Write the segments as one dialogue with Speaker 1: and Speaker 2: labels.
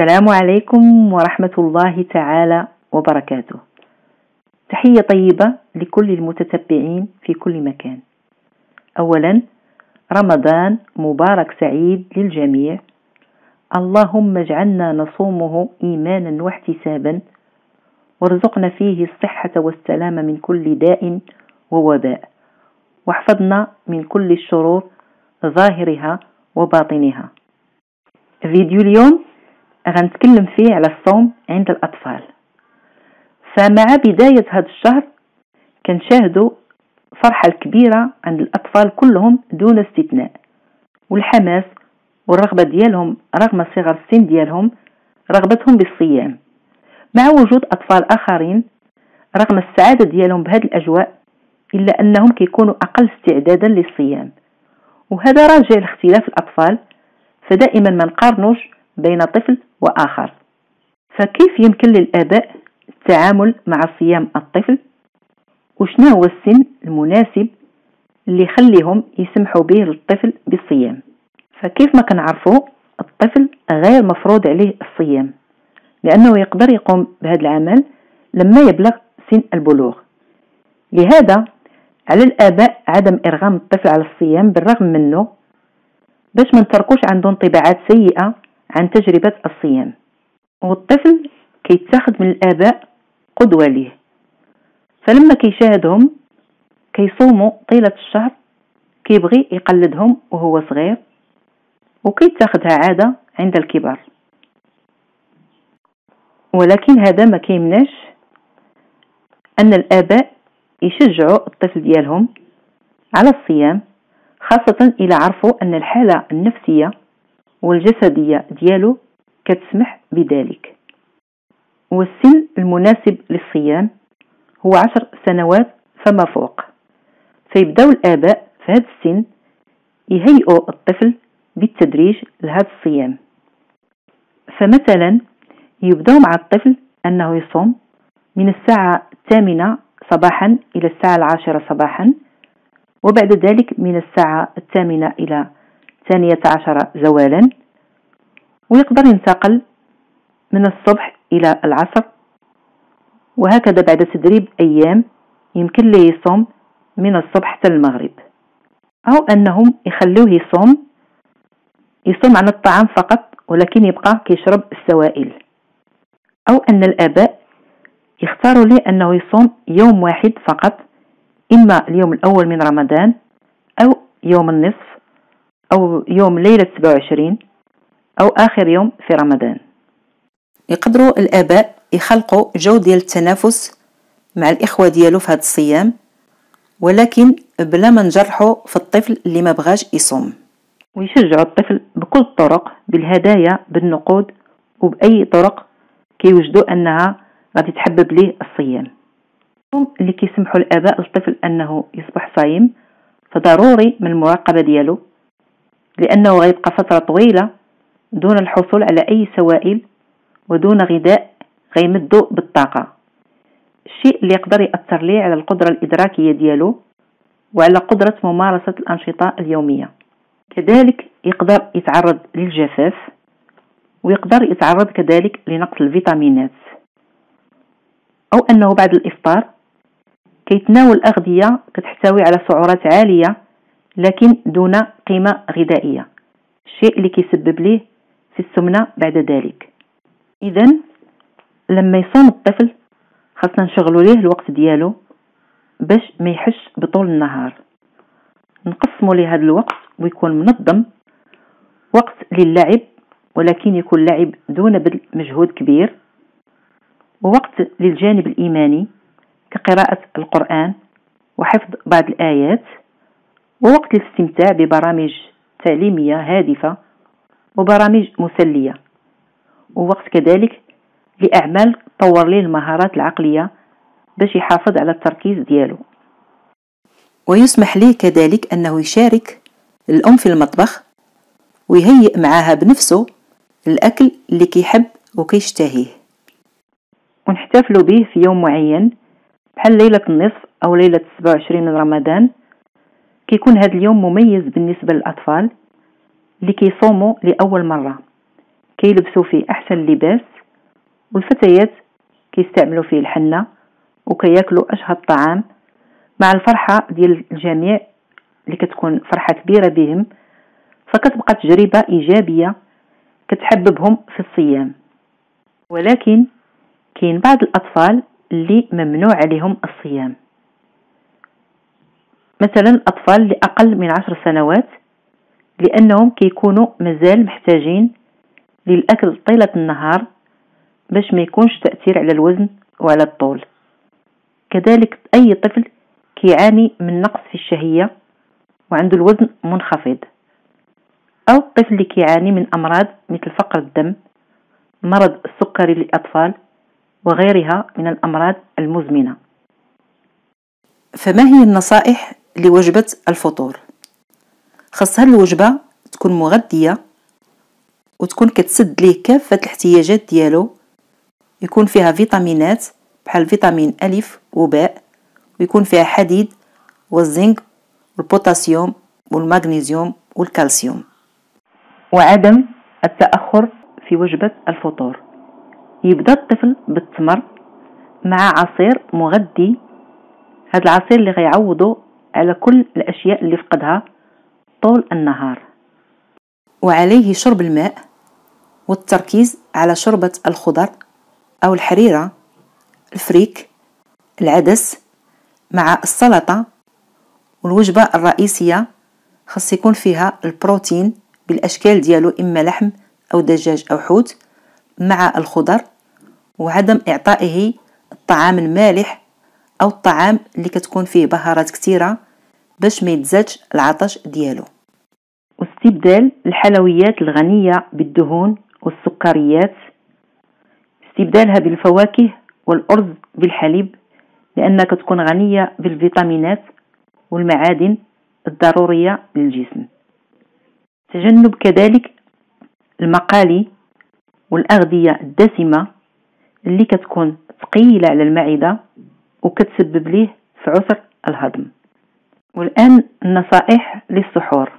Speaker 1: السلام عليكم ورحمة الله تعالى وبركاته. تحية طيبة لكل المتتبعين في كل مكان. أولا، رمضان مبارك سعيد للجميع. اللهم اجعلنا نصومه إيمانا واحتسابا، وارزقنا فيه الصحة والسلام من كل داء ووباء، واحفظنا من كل الشرور ظاهرها وباطنها. فيديو اليوم غنتكلم فيه على الصوم عند الأطفال. فمع بداية هذا الشهر كنشاهدوا فرحة الكبيرة عند الأطفال كلهم دون استثناء، والحماس والرغبة ديالهم رغم صغر السن ديالهم رغبتهم بالصيام، مع وجود أطفال آخرين رغم السعادة ديالهم بهذه الأجواء إلا أنهم كيكونوا أقل استعدادا للصيام، وهذا راجع لاختلاف الأطفال. فدائما ما نقارنوش بين طفل وآخر. فكيف يمكن للآباء التعامل مع صيام الطفل؟ وشنو هو السن المناسب اللي يخليهم يسمحوا به للطفل بالصيام؟ فكيف ما كنعرفوا الطفل غير مفروض عليه الصيام، لأنه يقدر يقوم بهذا العمل لما يبلغ سن البلوغ. لهذا على الآباء عدم إرغام الطفل على الصيام بالرغم منه، باش ما نتركوش عنده انطباعات سيئة عن تجربة الصيام. والطفل كيتاخد من الآباء قدوة ليه، فلما كيشاهدهم كيصوموا طيلة الشهر كيبغي يقلدهم وهو صغير، وكيتاخدها عادة عند الكبار. ولكن هذا ما كيمنعش أن الآباء يشجعوا الطفل ديالهم على الصيام، خاصة إذا عرفوا أن الحالة النفسية والجسدية ديالو كتسمح بذلك. والسن المناسب للصيام هو 10 سنوات فما فوق. فيبدأوا الآباء في هذا السن يهيئوا الطفل بالتدريج لهذا الصيام. فمثلا يبدأوا مع الطفل أنه يصوم من الساعة 8 صباحا إلى الساعة 10 صباحا، وبعد ذلك من الساعة 8 إلى 12 زوالا، ويقدر ينتقل من الصبح إلى العصر، وهكذا بعد تدريب أيام يمكن له يصوم من الصبح حتى المغرب. أو أنهم يخلوه يصوم عن الطعام فقط، ولكن يبقى كيشرب السوائل. أو أن الآباء يختاروا له أنه يصوم يوم واحد فقط، إما اليوم الأول من رمضان أو يوم النصف أو يوم ليلة 27 أو آخر يوم في رمضان. يقدروا الآباء يخلقوا جو ديال التنافس مع الإخوة ديالو في هذا الصيام، ولكن بلا ما نجرحوا في الطفل اللي ما بغاش يصوم. ويشجعوا الطفل بكل الطرق، بالهدايا، بالنقود، وبأي طرق كيوجدوا أنها غادي تحبب ليه الصيام. اللي كيسمحوا الآباء للطفل أنه يصبح صايم فضروري من المراقبة ديالو، لأنه غيبقى فترة طويلة دون الحصول على أي سوائل ودون غذاء غيمدو بالطاقة، الشيء اللي يقدر يأثر ليه على القدرة الإدراكية ديالو وعلى قدرة ممارسة الأنشطة اليومية. كذلك يقدر يتعرض للجفاف، ويقدر يتعرض كذلك لنقص الفيتامينات. أو أنه بعد الإفطار كيتناول أغذية كتحتوي على سعرات عالية لكن دون قيمة غذائية، الشيء اللي كيسبب ليه في السمنة بعد ذلك. إذن لما يصوم الطفل خاصنا نشغلوا ليه الوقت ديالو باش ما يحش بطول النهار. نقسموا ليه هذا الوقت ويكون منظم، وقت للعب ولكن يكون لعب دون بذل مجهود كبير، ووقت للجانب الإيماني كقراءة القرآن وحفظ بعض الآيات، ووقت للاستمتاع ببرامج تعليمية هادفة وبرامج مسلية، ووقت كذلك لأعمال تطور ليه المهارات العقلية باش يحافظ على التركيز ديالو. ويسمح ليه كذلك أنه يشارك الأم في المطبخ ويهيئ معها بنفسه الأكل اللي كيحب وكيشتهيه. ونحتفلوا به في يوم معين بحال ليلة النصف أو ليلة 27 من رمضان. كيكون هذا اليوم مميز بالنسبة للأطفال اللي كيصوموا لأول مرة، كيلبسوا فيه أحسن لباس، والفتيات كيستعملوا فيه الحنة وكياكلوا أشهى الطعام مع الفرحة ديال الجميع اللي كتكون فرحة كبيرة بهم. فكتبقى تجربة إيجابية كتحببهم في الصيام. ولكن كاين بعض الأطفال اللي ممنوع عليهم الصيام، مثلا الأطفال اللي أقل من 10 سنوات، لأنهم كيكونوا مازال محتاجين للأكل طيلة النهار باش ما يكونش تأثير على الوزن وعلى الطول. كذلك أي طفل كيعاني من نقص في الشهية وعنده الوزن منخفض، أو الطفل اللي كيعاني من أمراض مثل فقر الدم، مرض السكري للأطفال، وغيرها من الأمراض المزمنة. فما هي النصائح لوجبة الفطور؟ خاص هذه الوجبة تكون مغذية وتكون كتسد ليه كافة الاحتياجات ديالو، يكون فيها فيتامينات بحال فيتامين ألف وباء، ويكون فيها حديد والزنك والبوتاسيوم والمغنيسيوم والكالسيوم. وعدم التأخر في وجبة الفطور. يبدأ الطفل بالتمر مع عصير مغذي، هذا العصير اللي غيعوضه على كل الأشياء اللي فقدها طول النهار. وعليه شرب الماء والتركيز على شوربة الخضر أو الحريرة، الفريك، العدس مع السلطة. والوجبة الرئيسية خاص يكون فيها البروتين بالأشكال ديالو، إما لحم أو دجاج أو حوت مع الخضر، وعدم إعطائه الطعام المالح أو الطعام اللي كتكون فيه بهارات كثيرة باش ما يتزادش العطش ديالو. واستبدال الحلويات الغنية بالدهون والسكريات، استبدالها بالفواكه والأرز بالحليب، لأنها كتكون غنية بالفيتامينات والمعادن الضرورية للجسم. تجنب كذلك المقالي والأغذية الدسمة اللي كتكون ثقيلة على المعدة وكتسبب ليه في عسر الهضم. والآن النصائح للسحور.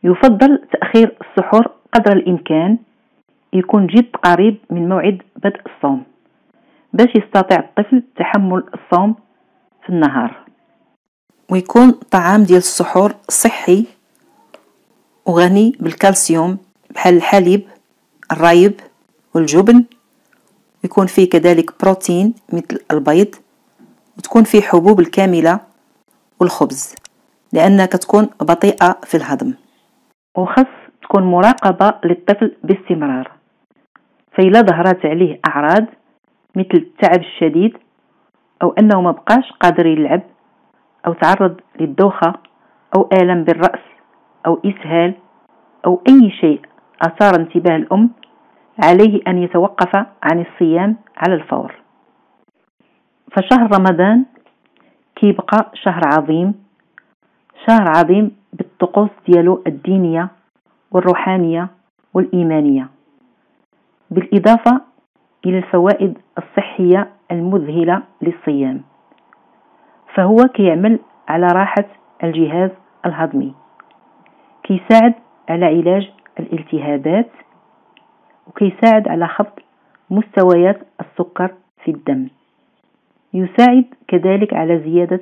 Speaker 1: يفضل تأخير السحور قدر الإمكان، يكون جد قريب من موعد بدء الصوم باش يستطيع الطفل تحمل الصوم في النهار. ويكون طعام ديال السحور صحي وغني بالكالسيوم بحال الحليب، الرايب والجبن، يكون فيه كذلك بروتين مثل البيض، وتكون فيه حبوب الكاملة والخبز لأنها كتكون بطيئة في الهضم. وخص تكون مراقبة للطفل باستمرار، فإلا ظهرت عليه أعراض مثل التعب الشديد أو أنه ما بقاش قادر يلعب أو تعرض للدوخة أو آلام بالرأس أو إسهال أو أي شيء أثار انتباه الأم، عليه أن يتوقف عن الصيام على الفور. فشهر رمضان كيبقى شهر عظيم بالطقوس ديالو الدينية والروحانية والإيمانية، بالإضافة إلى الفوائد الصحية المذهلة للصيام. فهو كيعمل على راحة الجهاز الهضمي، كيساعد على علاج الالتهابات، وكيساعد على خفض مستويات السكر في الدم، يساعد كذلك على زيادة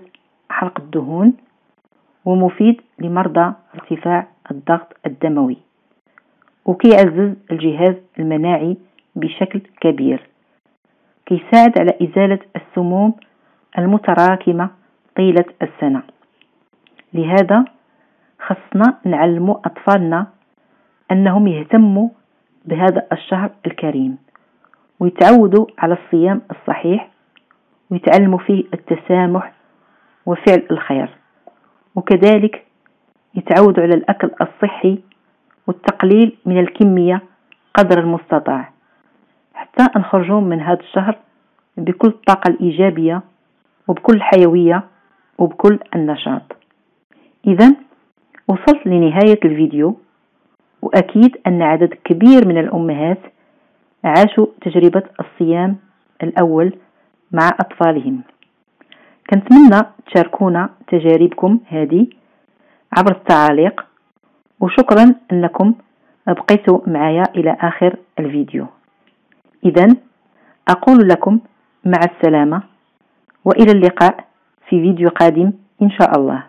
Speaker 1: حرق الدهون، ومفيد لمرضى ارتفاع الضغط الدموي، وكيعزز الجهاز المناعي بشكل كبير، كيساعد على إزالة السموم المتراكمة طيلة السنة. لهذا خصنا نعلموا أطفالنا أنهم يهتموا بهذا الشهر الكريم، ويتعودوا على الصيام الصحيح، ويتعلموا فيه التسامح وفعل الخير، وكذلك يتعودوا على الأكل الصحي والتقليل من الكمية قدر المستطاع، حتى نخرجوا من هذا الشهر بكل الطاقة الإيجابية وبكل الحيوية وبكل النشاط. إذن وصلت لنهاية الفيديو، وأكيد أن عدد كبير من الأمهات عاشوا تجربة الصيام الأول مع أطفالهم. كنتمنى تشاركونا تجاربكم هذه عبر التعاليق، وشكرا أنكم بقيتوا معايا إلى آخر الفيديو. إذن أقول لكم مع السلامة، وإلى اللقاء في فيديو قادم إن شاء الله.